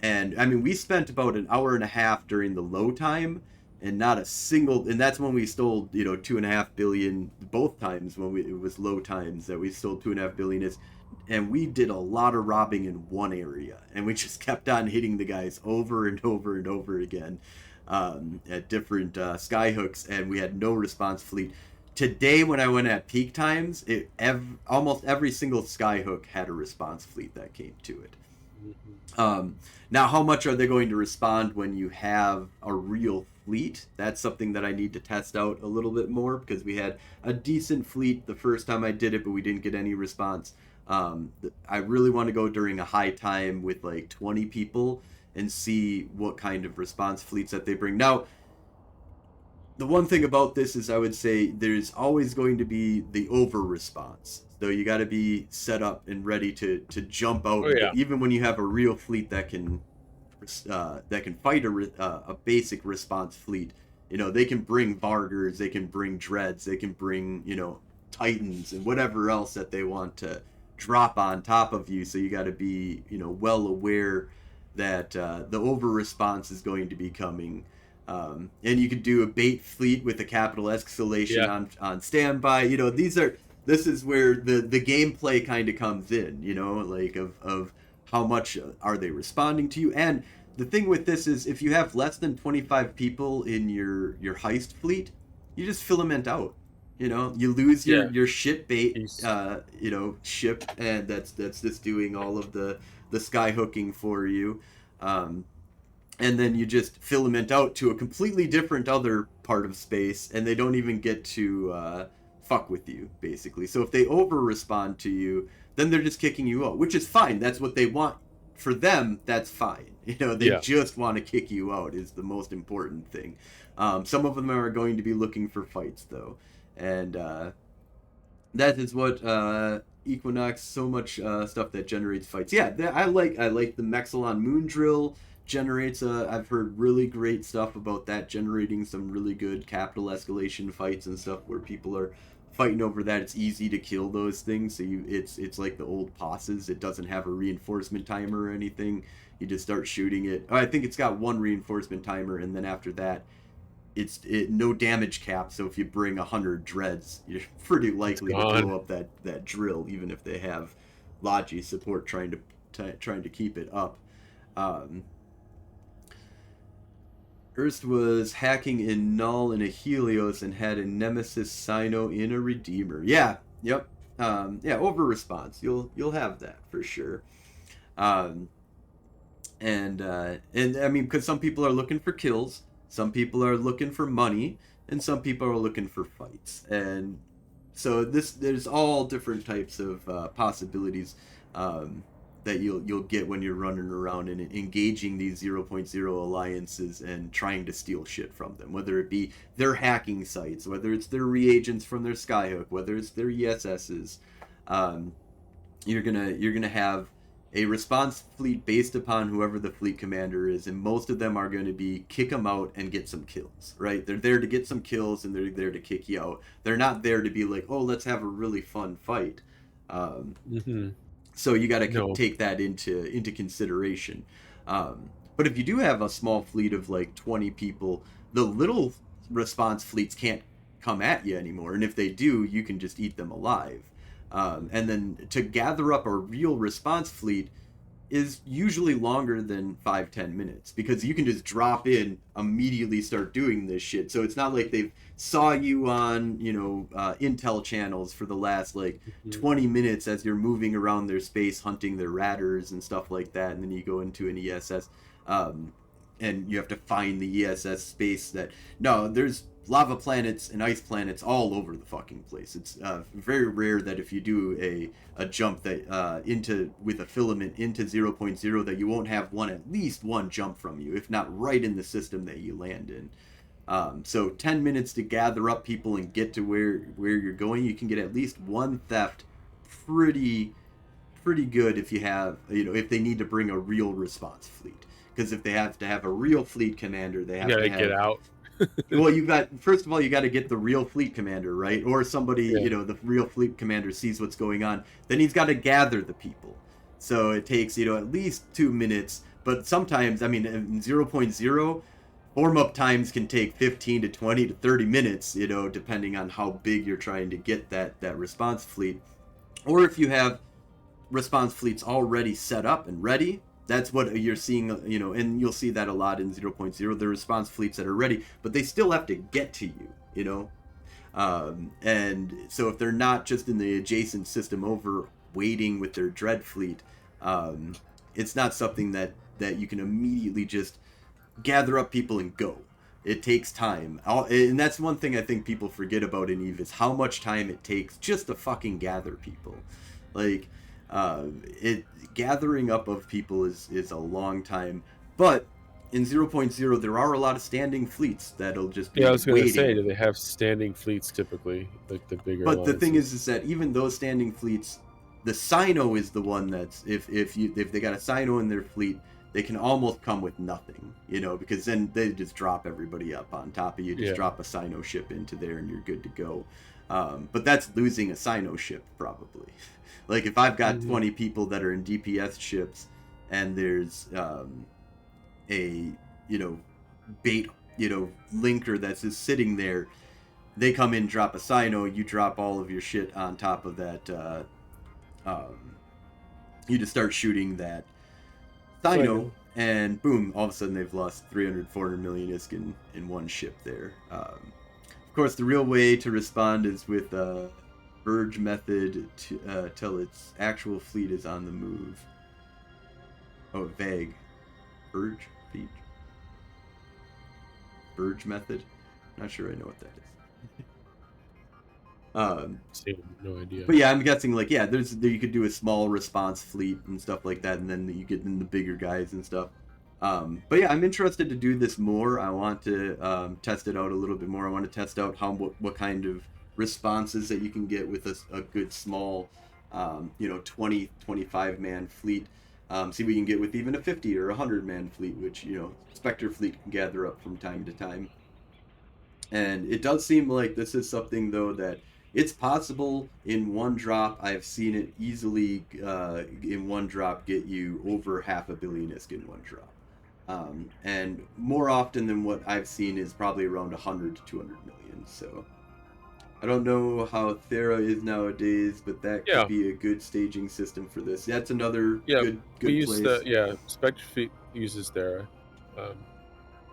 And I mean, we spent about an hour and a half during the low time, and not a single, and that's when we stole, 2.5 billion, both times when it was low times that we stole 2.5 billion is, and we did a lot of robbing in one area, and we just kept on hitting the guys over and over and over again. At different skyhooks, and we had no response fleet. Today, when I went at peak times, almost every single skyhook had a response fleet that came to it. Now, how much are they going to respond when you have a real fleet? That's something that I need to test out a little bit more, because we had a decent fleet the first time I did it, but we didn't get any response. I really want to go during a high time with like 20 people and see what kind of response fleets that they bring. Now, the one thing about this is I would say there's always going to be the over response. So you got to be set up and ready to jump out, even when you have a real fleet that can fight a basic response fleet. They can bring Vargers, they can bring Dreads, they can bring Titans and whatever else that they want to drop on top of you. So you got to be well aware that the over response is going to be coming, and you could do a bait fleet with a capital escalation on standby. This is where the gameplay kind of comes in, like of how much are they responding to you. And the thing with this is, if you have less than 25 people in your heist fleet, you just filament out. You lose your shit bait ship, and that's just doing all of the sky hooking for you, and then you just filament out to a completely different other part of space, and they don't even get to fuck with you, basically. So if they over respond to you, then they're just kicking you out, which is fine. That's what they want. For them, that's fine. They just want to kick you out is the most important thing. Some of them are going to be looking for fights though, and that is what Equinox, so much stuff that generates fights. Yeah, I like the Mexilon Moon Drill generates. I've heard really great stuff about that, generating some really good capital escalation fights and stuff where people are fighting over that. It's easy to kill those things. So it's like the old posses. It doesn't have a reinforcement timer or anything. You just start shooting it. I think it's got one reinforcement timer, and then after that, it's no damage cap. So if you bring 100 dreads, you're pretty likely to blow up that drill, even if they have Logi support trying to keep it up. Erst was hacking in Null and a Helios and had a Nemesis Sino in a Redeemer. Yeah, yep. Over response. You'll have that for sure. And I mean, because some people are looking for kills, some people are looking for money, and some people are looking for fights. And so there's all different types of possibilities that you'll get when you're running around and engaging these 0.0 alliances and trying to steal shit from them, whether it be their hacking sites, whether it's their reagents from their Skyhook, whether it's their ESSs. You're gonna have a response fleet based upon whoever the fleet commander is, and most of them are going to be kick them out and get some kills, right? They're there to get some kills, and they're there to kick you out. They're not there to be like, oh, let's have a really fun fight. So you got to take that into consideration. But if you do have a small fleet of like 20 people, the little response fleets can't come at you anymore. And if they do, you can just eat them alive. And then to gather up a real response fleet is usually longer than 5-10 minutes, because you can just drop in, immediately start doing this shit. So it's not like they've saw you on intel channels for the last 20 minutes as you're moving around their space hunting their ratters and stuff like that, and then you go into an ESS. and you have to find the ESS space that. No, there's lava planets and ice planets all over the fucking place. It's very rare that if you do a jump that into with a filament into 0.0 that you won't have at least one jump from you, if not right in the system that you land in. So 10 minutes to gather up people and get to where you're going. You can get at least one theft pretty good if you have, if they need to bring a real response fleet. Because if they have to have a real fleet commander, they have to have. Get out. Well, first of all, you got to get the real fleet commander, right? Or somebody, the real fleet commander sees what's going on. Then he's got to gather the people. So it takes, at least 2 minutes. But sometimes, I mean, in 0.0, warm-up times can take 15 to 20 to 30 minutes, depending on how big you're trying to get that response fleet. Or if you have response fleets already set up and ready, that's what you're seeing, and you'll see that a lot in 0.0, the response fleets that are ready, but they still have to get to you, and so if they're not just in the adjacent system over waiting with their dread fleet, it's not something that you can immediately just gather up people and go. It takes time, and that's one thing I think people forget about in EVE is how much time it takes just to fucking gather people. Like, gathering up of people is a long time, but in 0.0 there are a lot of standing fleets that'll just be I was going to waiting. say, do they have standing fleets typically, like the bigger But alliances? the thing is that even those standing fleets, the Sino is the one that's if they got a Sino in their fleet, they can almost come with nothing, because then they just drop everybody up on top of you, just drop a Sino ship into there and you're good to go. But that's losing a Sino ship probably. Like if I've got 20 people that are in DPS ships and there's a bait linker that's just sitting there, they come in, drop a Sino, you drop all of your shit on top of that, you just start shooting that Sino, and boom, all of a sudden they've lost 300-400 million ISK in one ship there. Of course, the real way to respond is with Verge method till its actual fleet is on the move. Oh, vague. Verge? Feet? Verge method? Not sure I know what that is. No idea. But yeah, I'm guessing you could do a small response fleet and stuff like that, and then you get in the bigger guys and stuff. But yeah, I'm interested to do this more. I want to test it out a little bit more. I want to test out what kind of responses that you can get with a good small 20-25 man fleet. See what we can get with even a 50 or 100 man fleet, which Spectre fleet can gather up from time to time. And it does seem like this is something though that it's possible in one drop. I've seen it easily in one drop get you over 500 million ISK in one drop. And more often than what I've seen is probably around 100 to 200 million. So I don't know how Thera is nowadays, but that could be a good staging system for this. That's another good we place. Use Spectre Fleet uses Thera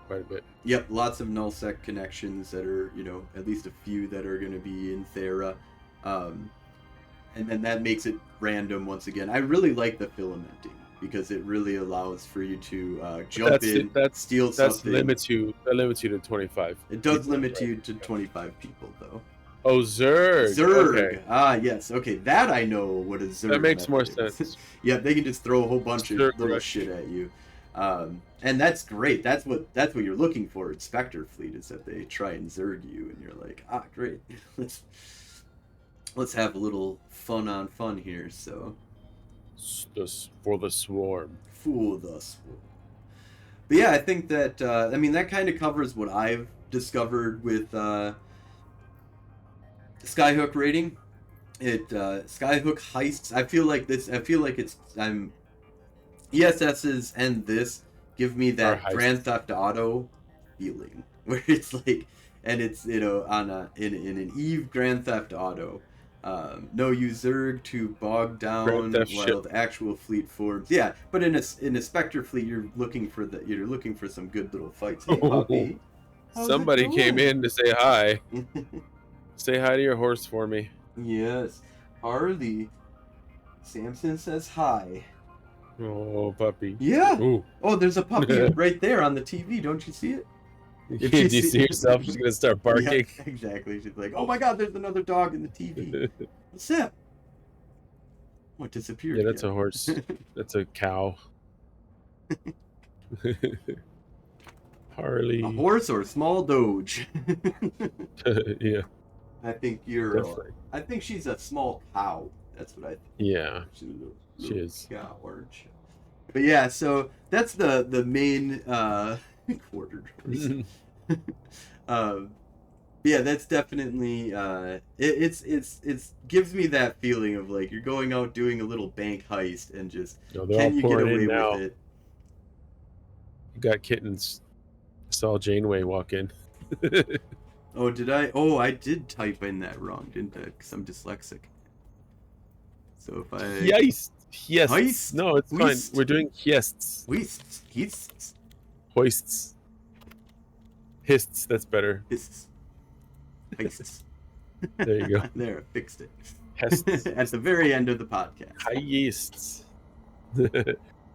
quite a bit. Yep, lots of nullsec connections that are, at least a few that are going to be in Thera. And then that makes it random once again. I really like the filamenting because it really allows for you to jump steal something. That limits you to 25. It does limit you to 25 people, though. Oh, Zerg. Zerg. Okay. Ah, yes. Okay, that I know what a Zerg. That makes more is. sense. Yeah, they can just throw a whole bunch of little shit at you. And that's great. That's what you're looking for in Spectre Fleet, is that they try and Zerg you, and you're like, great. let's have a little fun on fun here. So, for the swarm. For the swarm. But yeah, I think that that kind of covers what I've discovered with Skyhook rating. Skyhook Heists. I feel like ESS's and this give me that Grand Theft Auto feeling, where it's like, and it's on in an EVE Grand Theft Auto, no Zerg to bog down while the actual fleet forms. Yeah, but in a Spectre fleet, you're looking for some good little fights. Hey, puppy. Somebody came in to say hi. Say hi to your horse for me. Yes, Harley. Samson says hi. Oh, puppy. Yeah. Ooh. Oh, there's a puppy right there on the TV. Don't you see it? If Do she you see yourself? She's gonna start barking. Yeah, exactly. She's like, "Oh my God, there's another dog in the TV. What's that? What disappeared?" Yeah, that's again? a horse. That's a cow. Harley. A horse or a small doge? Yeah, I think you're. definitely. I think she's a small cow. That's what I think. Yeah, She's a little she is. cow, orange. But yeah, so that's the main quarter horse. Yeah, that's definitely it's gives me that feeling of like you're going out doing a little bank heist and just No, they're all can you get pouring away in now. with it? You got kittens. Saw Janeway walk in. Oh, did I? Oh, I did type in that wrong, didn't I? Because I'm dyslexic. So if I Heist. Heist? No, it's Heist? fine. We're doing heists. Heists. Hoists. Hists. That's better. Heists. There you go. There, I fixed it. Heists. At the very end of the podcast. Heists.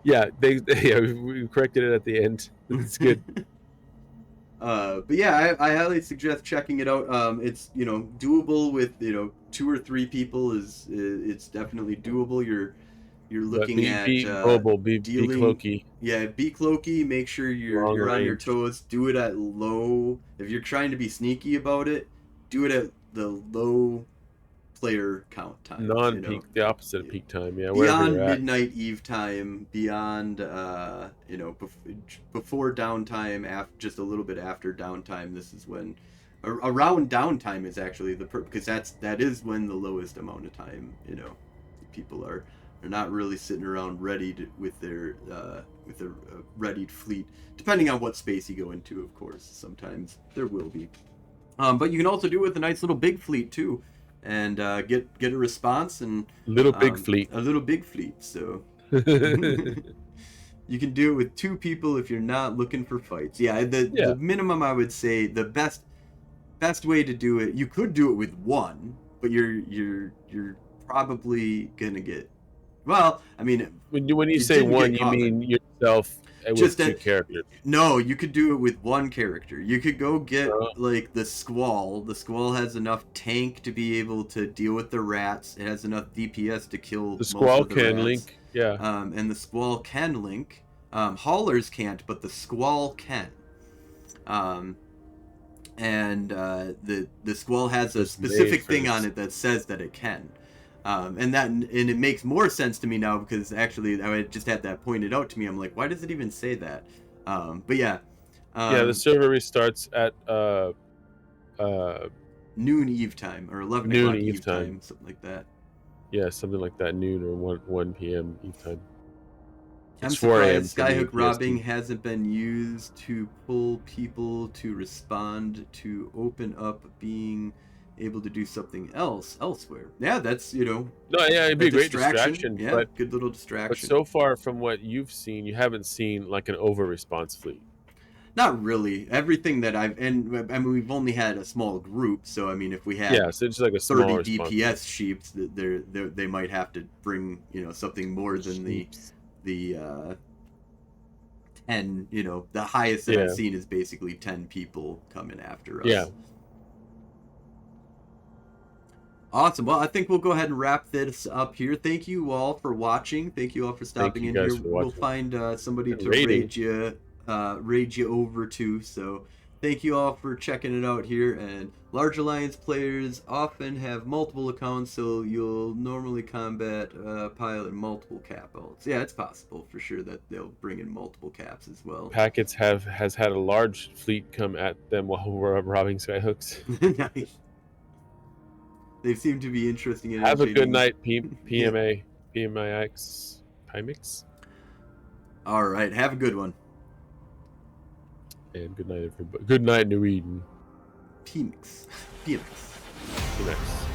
Yeah, we corrected it at the end. It's good. But yeah, I highly suggest checking it out. It's doable with 2 or 3 people. It's definitely doable. You're looking at mobile, be dealing. cloaky. Yeah, be cloaky. Make sure you're on your range. toes. Do it at low. If you're trying to be sneaky about it, do it at the low player count time. Non-peak, the opposite of peak time. Yeah, Beyond wherever you're at. midnight eve time, beyond before downtime, just a little bit after downtime. This is when around downtime is actually because that is when the lowest amount of time people are not really sitting around ready with their readied fleet, depending on what space you go into. Of course, sometimes there will be, but you can also do it with a nice little big fleet too, and get a response and big fleet. A little big fleet. So you can do it with 2 people if you're not looking for fights. Yeah, the minimum I would say, the best way to do it. You could do it with 1, but you're probably gonna get. Well, I mean, when you say 1, you mean yourself with 2 characters. No, you could do it with 1 character. You could go get like the Squall. The Squall has enough tank to be able to deal with the rats. It has enough DPS to kill. The Squall most of the can rats. link. Yeah. And the Squall can link. Haulers can't, but the Squall can. And the Squall has a specific thing on it that says that it can. And it makes more sense to me now because actually I just had that pointed out to me. I'm like, why does it even say that? But yeah. The server restarts at noon Eve time or 11 noon o'clock Eve time, something like that. Yeah, something like that, noon or 1 p.m. Eve time. I'm surprised Skyhook robbing hasn't been used to pull people to respond to open up being able to do something else elsewhere. Yeah, that's No, yeah, it'd be a great distraction. Yeah, but, good little distraction. But so far from what you've seen, you haven't seen like an over response fleet. Not really. Everything that I mean, we've only had a small group, so I mean, if we had so it's like a 30 DPS sheeps, they might have to bring something more than the 10. The highest that I've seen is basically 10 people coming after us. Yeah. Awesome. Well, I think we'll go ahead and wrap this up here. Thank you all for watching. Thank you all for stopping in here. We'll find somebody to raid you over to. So thank you all for checking it out here. And Large Alliance players often have multiple accounts, so you'll normally combat pilot multiple cap outs. Yeah, it's possible for sure that they'll bring in multiple caps as well. Packets has had a large fleet come at them while we're robbing Skyhooks. Nice. They seem to be interesting. Have a good night, PMA, PMIX, Pimix. All right, have a good one. And good night, everybody. Good night, New Eden. PMIX. PMIX.